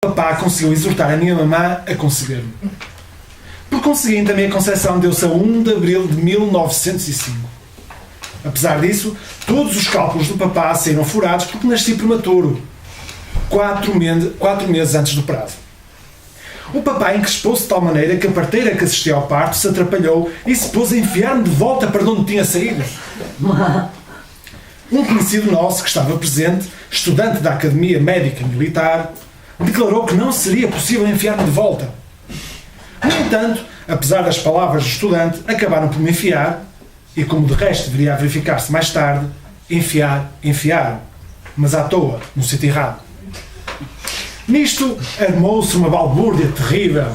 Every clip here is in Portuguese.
O papá conseguiu exortar a minha mamã a conceber-me. Por conseguinte, a minha concepção deu-se a 1 de abril de 1905. Apesar disso, todos os cálculos do papá saíram furados porque nasci prematuro, 4 meses antes do prazo. O papá encrespou-se de tal maneira que a parteira que assistia ao parto se atrapalhou e se pôs a enfiar-me de volta para onde tinha saído. Um conhecido nosso que estava presente, estudante da Academia Médica Militar, declarou que não seria possível enfiar-me de volta. No entanto, apesar das palavras do estudante, acabaram por me enfiar, e como de resto viria a verificar-se mais tarde, enfiaram, mas à toa, no sítio errado. Nisto, armou-se uma balbúrdia terrível.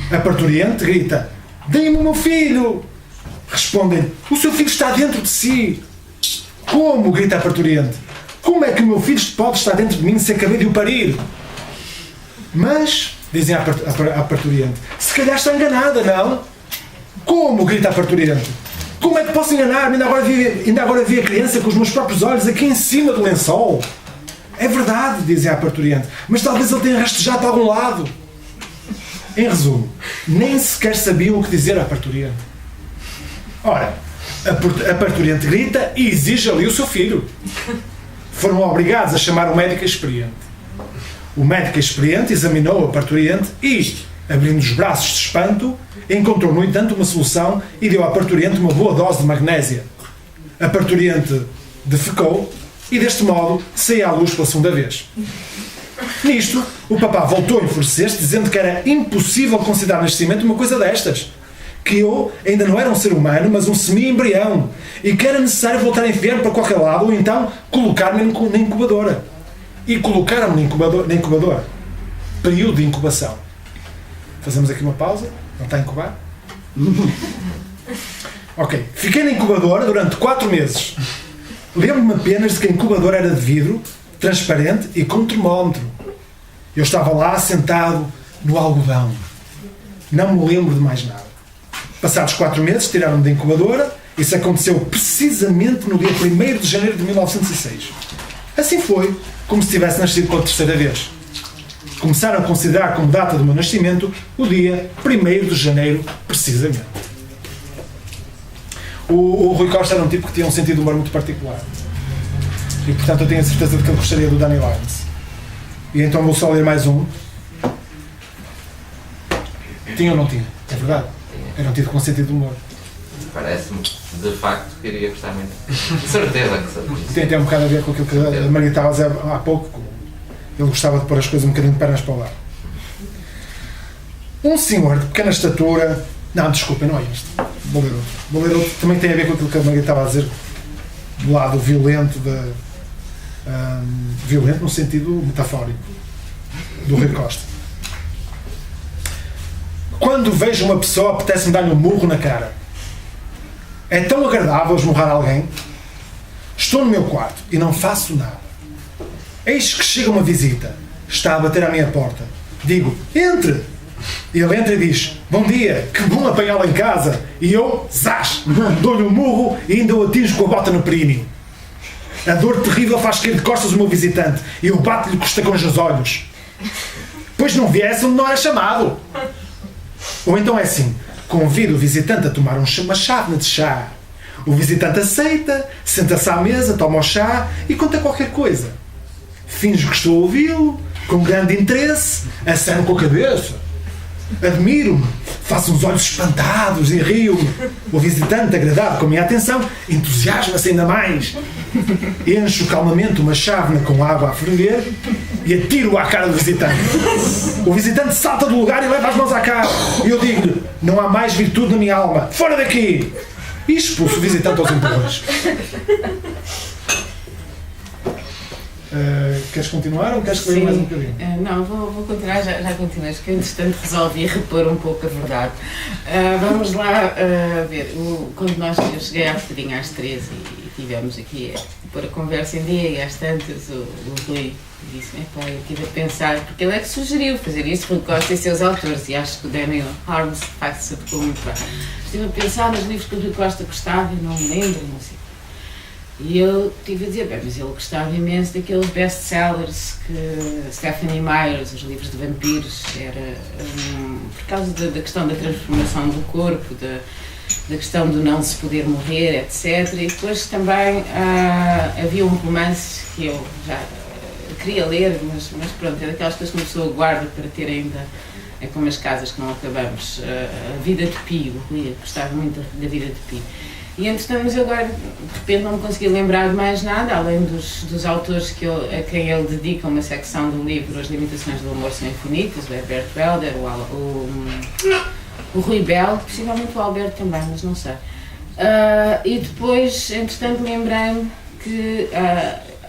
A parturiente grita: "Dê-me o meu filho!" Respondem: "O seu filho está dentro de si." "Como?" grita a parturiente. "Como é que o meu filho pode estar dentro de mim se acabei de o parir?" "Mas," dizem à parturiente, "se calhar está enganada, não?" "Como?" grita a parturiente. "Como é que posso enganar-me? Ainda agora vi a criança com os meus próprios olhos aqui em cima do lençol." "É verdade," dizem à parturiente, "mas talvez ele tenha rastejado para algum lado." Em resumo, nem sequer sabiam o que dizer à parturiente. Ora, a parturiente grita e exige ali o seu filho. Foram obrigados a chamar o médico experiente. O médico experiente examinou a parturiente e, abrindo os braços de espanto, encontrou, no entanto, uma solução e deu à parturiente uma boa dose de magnésia. A parturiente defecou e, deste modo, saiu à luz pela segunda vez. Nisto, o papá voltou a enfurecer-se, dizendo que era impossível considerar neste nascimento uma coisa destas. Que eu ainda não era um ser humano, mas um semi-embrião, e que era necessário voltar a enfiar-me para qualquer lado, ou então colocar-me na incubadora. E colocaram-me na incubadora. Período de incubação. Fazemos aqui uma pausa. Não está a incubar? Ok. Fiquei na incubadora durante 4 meses. Lembro-me apenas de que a incubadora era de vidro, transparente e com um termómetro. Eu estava lá sentado no algodão. Não me lembro de mais nada. Passados 4 meses, tiraram-me da incubadora. Isso aconteceu precisamente no dia 1º de janeiro de 1906. Assim foi, como se tivesse nascido pela 3ª vez. Começaram a considerar como data do meu nascimento o dia 1º de janeiro, precisamente. O Rui Costa era um tipo que tinha um sentido de humor muito particular. E, portanto, eu tenho a certeza de que ele gostaria do Danny Lyons. E então vou só ler mais um. Tinha ou não tinha? É verdade? Era um tipo com sentido de humor. Parece-me, de facto, que iria gostar muito. De certeza que sabe. Tem até um bocado a ver com aquilo que a Maria estava a dizer há pouco. Ele gostava de pôr as coisas um bocadinho de pernas para o lado. Um senhor de pequena estatura... Não, desculpem, não é este. Vou ler outro. Vou ler outro. Também tem a ver com aquilo que a Maria estava a dizer. Do lado violento, violento no sentido metafórico. Do Rui Costa. Quando vejo uma pessoa, apetece-me dar-lhe um murro na cara. É tão agradável esmurrar alguém. Estou no meu quarto e não faço nada. Eis que chega uma visita. Está a bater à minha porta. Digo: "Entre!" Ele entra e diz: "Bom dia, que bom apanhá-lo em casa." E eu, zás, dou-lhe um murro e ainda o atinjo com a bota no períneo. A dor terrível faz cair de costas o meu visitante e eu bato-lhe com os tacões nos olhos. Pois não viesse onde não era chamado. Ou então é assim: convido o visitante a tomar uma chávena de chá. O visitante aceita, senta-se à mesa, toma o chá e conta qualquer coisa. Finjo que estou a ouvi-lo, com grande interesse, aceno com a cabeça. Admiro-me, faço uns olhos espantados e rio-me. O visitante, agradado com a minha atenção, entusiasma-se ainda mais. Encho calmamente uma chávena com água a ferver e atiro-a à cara do visitante. O visitante salta do lugar e leva as mãos à cara. E eu digo-lhe: "Não há mais virtude na minha alma. Fora daqui!" E expulso o visitante aos empurrões. Queres continuar ou queres que leia mais um bocadinho? Não, vou continuar, já continuas, que eu entretanto resolvi repor um pouco a verdade. Vamos lá ver, quando eu cheguei há bocadinho às 13 e tivemos aqui a pôr a conversa em dia, e às tantas o Rui disse-me: "Pá, eu estive a pensar", porque ele é que sugeriu fazer isso, Rui Costa e seus autores, e acho que o Daniel Harms de facto se adequou muito bem. Estive a pensar nos livros que o Rui Costa gostava e não me lembro, não sei. E eu tive a dizer, bem, mas ele gostava imenso daqueles best-sellers que Stephanie Meyer, os livros de vampiros, era por causa da questão da transformação do corpo, da questão do não se poder morrer, etc. E depois também havia um romance que eu já queria ler, mas pronto, é daquelas coisas que uma pessoa guarda para ter ainda, é como as casas que não acabamos, a Vida de Pi, o Rui gostava muito da Vida de Pi. E entretanto, mas eu agora, de repente, não me consegui lembrar de mais nada, além dos autores a quem ele dedica uma secção do livro As Limitações do Amor São Infinitas, o Herbert Welder, o Rui Bell, possivelmente o Alberto também, mas não sei. E depois, entretanto, lembrei-me que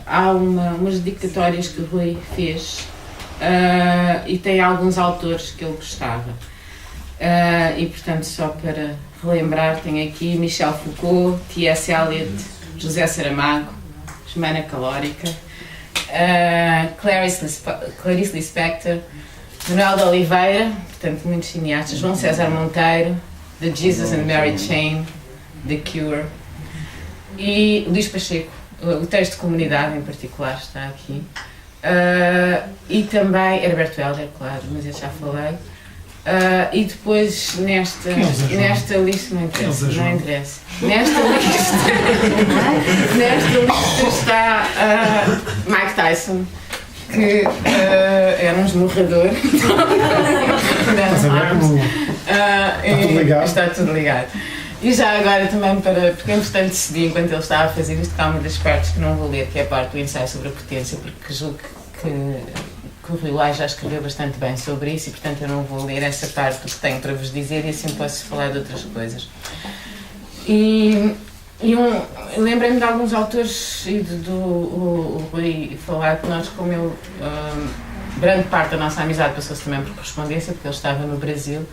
há umas dedicatórias que o Rui fez e tem alguns autores que ele gostava. E portanto, só para relembrar, tenho aqui Michel Foucault, T.S. Eliot, José Saramago, Semana Calórica, Clarice Lispector, Manuel de Oliveira, portanto muitos cineastas, João César Monteiro, The Jesus and Mary Chain, The Cure, e Luís Pacheco, o texto de Comunidade em particular está aqui, e também Herbert Welder, claro, mas eu já falei. E depois nesta lista, não interessa, nesta lista está Mike Tyson, que era um esmurrador. Está tudo ligado. E já agora também porque entretanto decidi, enquanto ele estava a fazer isto, que há uma das partes que não vou ler, que é a parte do ensaio sobre a potência, porque julgo que o Rui Lai já escreveu bastante bem sobre isso e portanto eu não vou ler essa parte do que tenho para vos dizer e assim posso falar de outras coisas. Lembrei-me de alguns autores e do Rui falar que nós, como eu, grande parte da nossa amizade passou-se também por correspondência, porque ele estava no Brasil,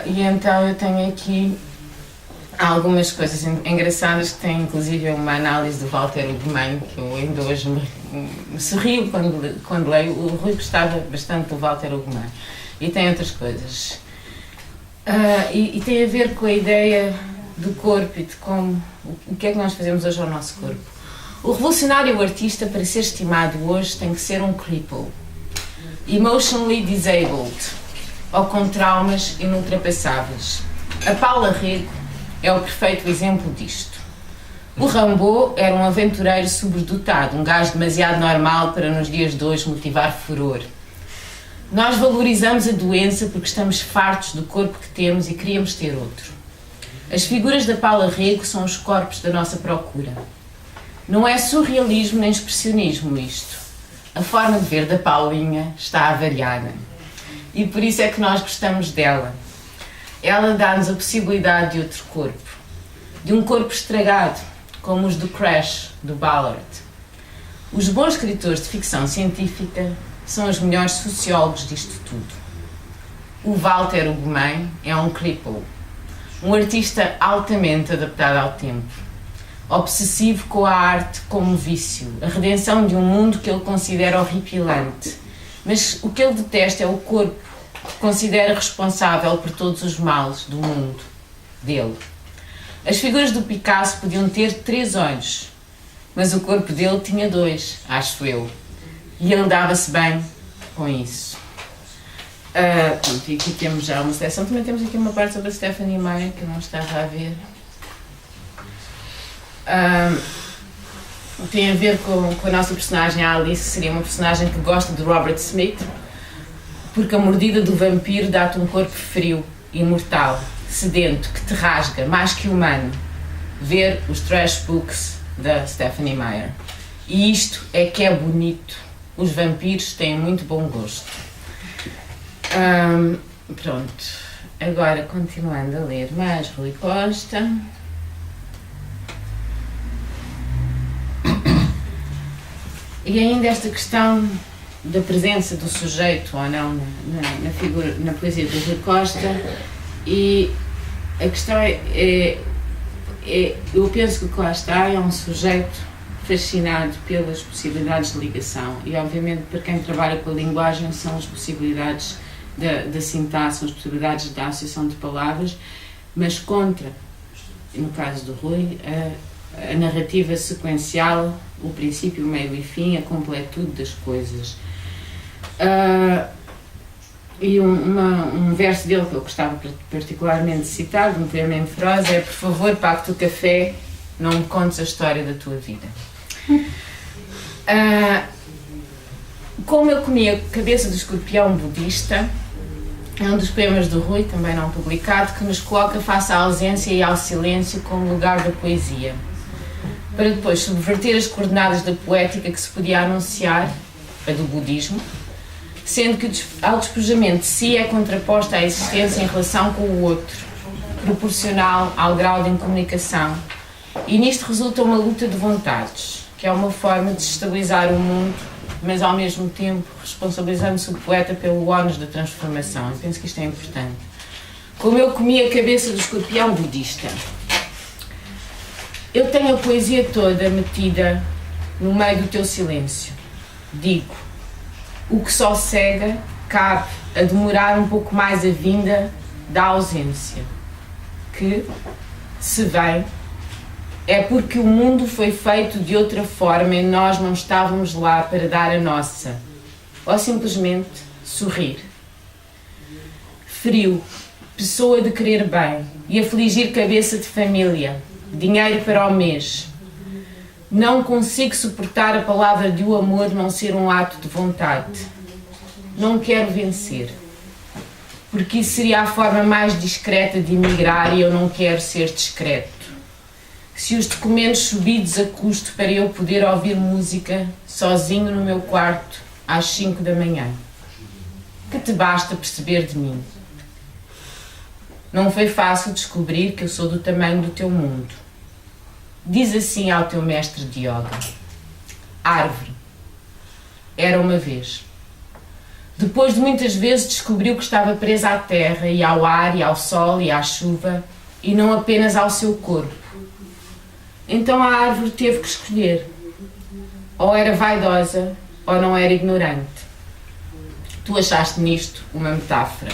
e então eu tenho aqui algumas coisas engraçadas que têm inclusive uma análise do Walter Ugumem, que eu ainda hoje me sorrio quando leio. O Rui gostava bastante do Walter Ugumem. E tem outras coisas. E tem a ver com a ideia do corpo e de como, o que é que nós fazemos hoje ao nosso corpo. O revolucionário artista, para ser estimado hoje, tem que ser um cripple, emotionally disabled, ou com traumas inultrapassáveis. A Paula Rego é o perfeito exemplo disto. O Rambo era um aventureiro sobredotado, um gajo demasiado normal para nos dias de hoje motivar furor. Nós valorizamos a doença porque estamos fartos do corpo que temos e queríamos ter outro. As figuras da Paula Rego são os corpos da nossa procura. Não é surrealismo nem expressionismo isto. A forma de ver da Paulinha está avaliada. E por isso é que nós gostamos dela. Ela dá-nos a possibilidade de outro corpo. De um corpo estragado, como os do Crash, do Ballard. Os bons escritores de ficção científica são os melhores sociólogos disto tudo. O Walter Ugumem é um cripple, um artista altamente adaptado ao tempo, obsessivo com a arte como vício, a redenção de um mundo que ele considera horripilante. Mas o que ele detesta é o corpo, que considera responsável por todos os males do mundo dele. As figuras do Picasso podiam ter 3 olhos, mas o corpo dele tinha 2, acho eu. E ele dava-se bem com isso. Pronto, e aqui temos já uma seleção. Também temos aqui uma parte sobre a Stephanie Meyer, que eu não estava a ver. Tem a ver com a nossa personagem, a Alice, seria uma personagem que gosta de Robert Smith, porque a mordida do vampiro dá-te um corpo frio, imortal, sedento, que te rasga, mais que humano. Ver os trash books da Stephanie Meyer. E isto é que é bonito. Os vampiros têm muito bom gosto. Pronto. Agora, continuando a ler mais Rui Costa. E ainda esta questão da presença do sujeito ou não na figura, na poesia do Rui Costa, e a questão eu penso que o que lá está é um sujeito fascinado pelas possibilidades de ligação, e obviamente para quem trabalha com a linguagem são as possibilidades da sintaxe, as possibilidades da associação de palavras, mas contra, no caso do Rui, a narrativa sequencial, o princípio, o meio e fim, a completude das coisas. E um verso dele que eu gostava particularmente de citar, de um poema em prosa, é: por favor, pague-te o café, não me contes a história da tua vida. Como eu comia cabeça do escorpião budista, é um dos poemas do Rui, também não publicado, que nos coloca face à ausência e ao silêncio como lugar da poesia, para depois subverter as coordenadas da poética que se podia anunciar, a do budismo, sendo que ao despojamento de si é contraposta à existência em relação com o outro, proporcional ao grau de incomunicação, e nisto resulta uma luta de vontades, que é uma forma de desestabilizar o mundo, mas ao mesmo tempo responsabilizando-se o poeta pelo ónus da transformação. Eu penso que isto é importante. Como eu comi a cabeça do escorpião budista. Eu tenho a poesia toda metida no meio do teu silêncio. Digo, o que só cega cabe a demorar um pouco mais a vinda da ausência, que, se vem, é porque o mundo foi feito de outra forma e nós não estávamos lá para dar a nossa, ou simplesmente sorrir. Frio, pessoa de querer bem e afligir cabeça de família, dinheiro para o mês. Não consigo suportar a palavra de o amor não ser um ato de vontade. Não quero vencer, porque isso seria a forma mais discreta de emigrar e eu não quero ser discreto. Se os documentos subidos a custo para eu poder ouvir música sozinho no meu quarto às 5 da manhã. Que te basta perceber de mim? Não foi fácil descobrir que eu sou do tamanho do teu mundo. Diz assim ao teu mestre de yoga. Árvore. Era uma vez. Depois de muitas vezes descobriu que estava presa à terra e ao ar e ao sol e à chuva e não apenas ao seu corpo. Então a árvore teve que escolher. Ou era vaidosa, ou não era ignorante. Tu achaste nisto uma metáfora.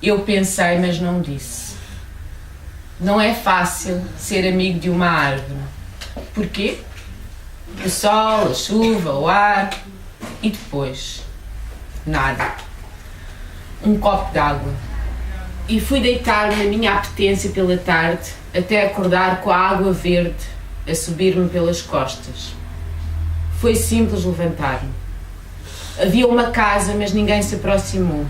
Eu pensei, mas não disse. Não é fácil ser amigo de uma árvore. Porquê? O sol, a chuva, o ar. E depois? Nada. Um copo d'água. E fui deitar-me na minha apetência pela tarde, até acordar com a água verde a subir-me pelas costas. Foi simples levantar-me. Havia uma casa, mas ninguém se aproximou.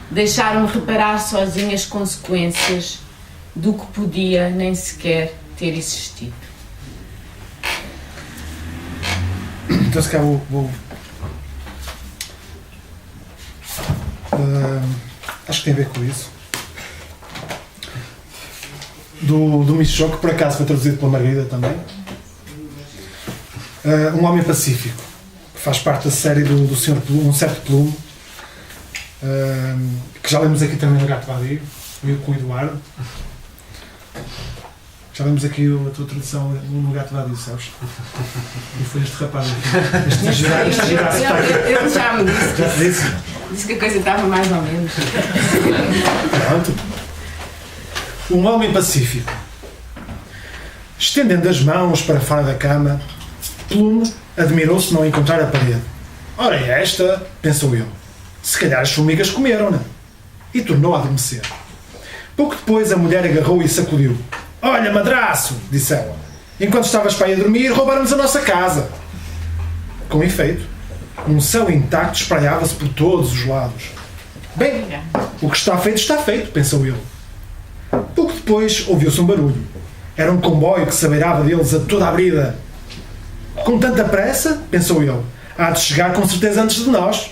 Deixaram-me reparar sozinha as consequências do que podia nem sequer ter existido. Então se calhar acho que tem a ver com isso. Do Michel, que por acaso foi traduzido pela Margarida também. Um Homem Pacífico, que faz parte da série do Sr. Plume, um certo Plume, que já lemos aqui também no Gato Vadio, com o Eduardo. Já lemos aqui a tua tradução no Gato Vadio, sabes? E foi este rapaz aqui. Ele já me disse. Já te disse? Disse que a coisa estava mais ou menos. Pronto. Um Homem Pacífico. Estendendo as mãos para fora da cama, Plume admirou-se não encontrar a parede. Ora, é esta, pensou ele. Se calhar as formigas comeram-na. E tornou a adormecer. Pouco depois a mulher agarrou e sacudiu. Olha, madraço, disse ela. Enquanto estavas para ir a dormir, roubaram-nos a nossa casa. Com efeito, um céu intacto espraiava-se por todos os lados. Bem, o que está feito, pensou ele. Pouco depois ouviu-se um barulho. Era um comboio que se abeirava deles a toda a brida. Com tanta pressa, pensou ele, há de chegar com certeza antes de nós.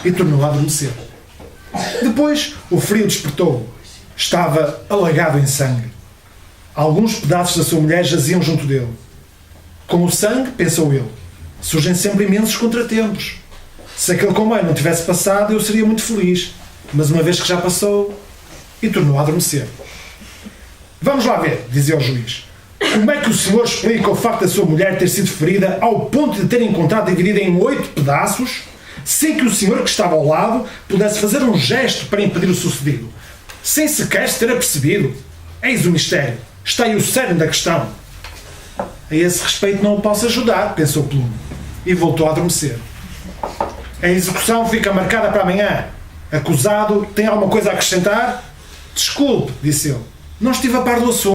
E tornou a adormecer. Depois o frio despertou. Estava alagado em sangue. Alguns pedaços da sua mulher jaziam junto dele. Com o sangue, pensou ele, surgem sempre imensos contratempos. Se aquele comboio não tivesse passado, eu seria muito feliz. Mas uma vez que já passou, e tornou a adormecer. Vamos lá ver, dizia o juiz. Como é que o senhor explica o facto da sua mulher ter sido ferida ao ponto de ter encontrado dividida em 8 pedaços, sem que o senhor que estava ao lado pudesse fazer um gesto para impedir o sucedido? Sem sequer se ter apercebido. Eis o mistério. Está aí o cerne da questão. A esse respeito não o posso ajudar, pensou Plume, e voltou a adormecer. A execução fica marcada para amanhã. Acusado, tem alguma coisa a acrescentar? Desculpe, disse ele. Não estive a par do assunto.